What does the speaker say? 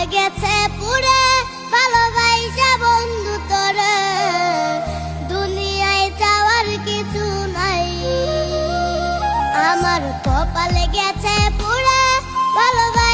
গেছে পুরে ভালোবাসা বন্ধু তোরে দুনিয়ায় চাওয়ার কিছু নাই আমার কপালে গেছে পুরে ভালোবাসা